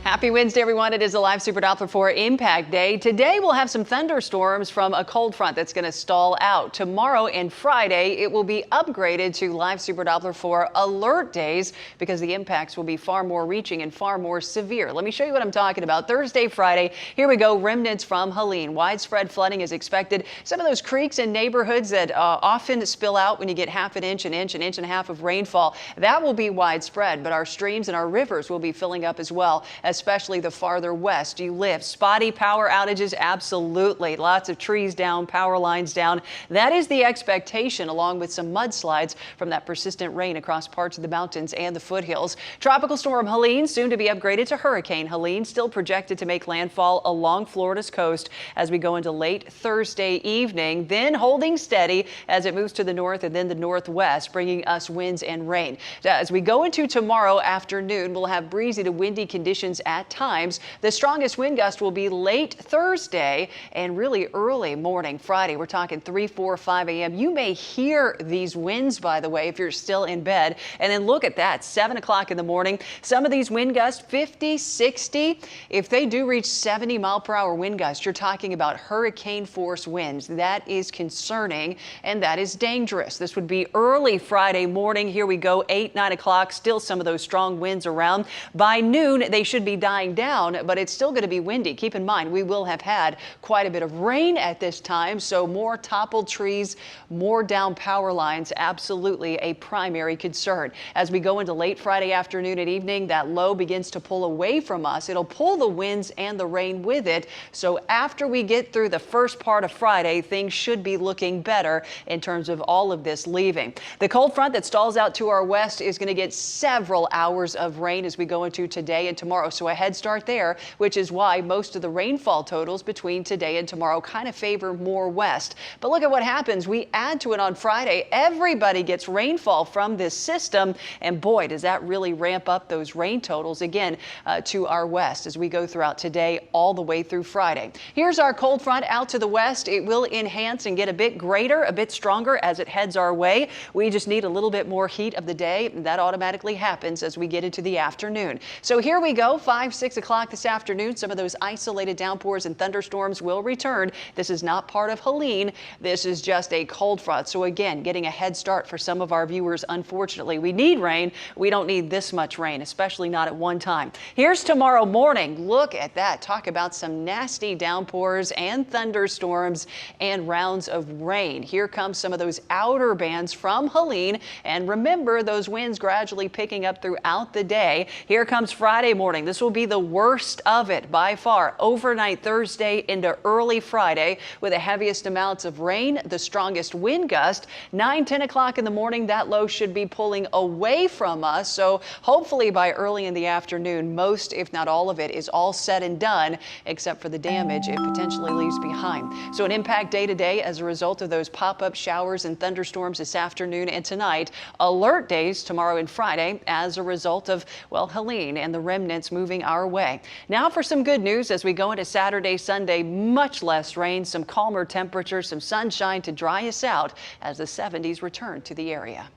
Happy Wednesday, everyone. It is a live Super Doppler 4 Impact Day. Today, we'll have some thunderstorms from a cold front that's going to stall out. Tomorrow and Friday, it will be upgraded to live Super Doppler 4 alert days because the impacts will be far more reaching and far more severe. Let me show you what I'm talking about. Thursday, Friday, here we go. Remnants from Helene. Widespread flooding is expected. Some of those creeks and neighborhoods that often spill out when you get half an inch and a half of rainfall, that will be widespread, but our streams and our rivers will be filling up as well, especially the farther west you live. Spotty power outages, absolutely. Lots of trees down, power lines down. That is the expectation, along with some mudslides from that persistent rain across parts of the mountains and the foothills. Tropical storm Helene soon to be upgraded to Hurricane Helene, still projected to make landfall along Florida's coast as we go into late Thursday evening, then holding steady as it moves to the north and then the northwest, bringing us winds and rain. As we go into tomorrow afternoon, we'll have breezy to windy conditions at times. The strongest wind gust will be late Thursday and really early morning Friday. We're talking 3, 4, 5 a.m. You may hear these winds, by the way, if you're still in bed. And then look at that, 7 o'clock in the morning. Some of these wind gusts, 50, 60. If they do reach 70-mile-per-hour wind gusts, you're talking about hurricane force winds. That is concerning and that is dangerous. This would be early Friday morning. Here we go, 8, 9 o'clock. Still some of those strong winds around. By noon, they should be dying down, but it's still going to be windy. Keep in mind, we will have had quite a bit of rain at this time, so more toppled trees, more down power lines, absolutely a primary concern. As we go into late Friday afternoon and evening, that low begins to pull away from us. It'll pull the winds and the rain with it, so after we get through the first part of Friday, things should be looking better in terms of all of this leaving. The cold front that stalls out to our west is going to get several hours of rain as we go into today and tomorrow, so a head start there, which is why most of the rainfall totals between today and tomorrow kind of favor more west. But look at what happens. We add to it on Friday. Everybody gets rainfall from this system, and boy, does that really ramp up those rain totals again to our west as we go throughout today all the way through Friday. Here's our cold front out to the west. It will enhance and get a bit greater, a bit stronger as it heads our way. We just need a little bit more heat of the day. That automatically happens as we get into the afternoon. So here we go, 5, 6 o'clock this afternoon. Some of those isolated downpours and thunderstorms will return. This is not part of Helene. This is just a cold front. So again, getting a head start for some of our viewers. Unfortunately, we need rain. We don't need this much rain, especially not at one time. Here's tomorrow morning. Look at that. Talk about some nasty downpours and thunderstorms and rounds of rain. Here comes some of those outer bands from Helene. And remember, those winds gradually picking up throughout the day. Here comes Friday morning. This will be the worst of it by far. Overnight Thursday into early Friday with the heaviest amounts of rain, the strongest wind gust. 9, 10 o'clock in the morning, that low should be pulling away from us. So hopefully by early in the afternoon, most, if not all of it, is all said and done, except for the damage it potentially leaves behind. So an impact day to day as a result of those pop-up showers and thunderstorms this afternoon and tonight. Alert days tomorrow and Friday as a result of, well, Helene and the remnants moving our way. Now for some good news as we go into Saturday, Sunday, much less rain, some calmer temperatures, some sunshine to dry us out as the 70s return to the area.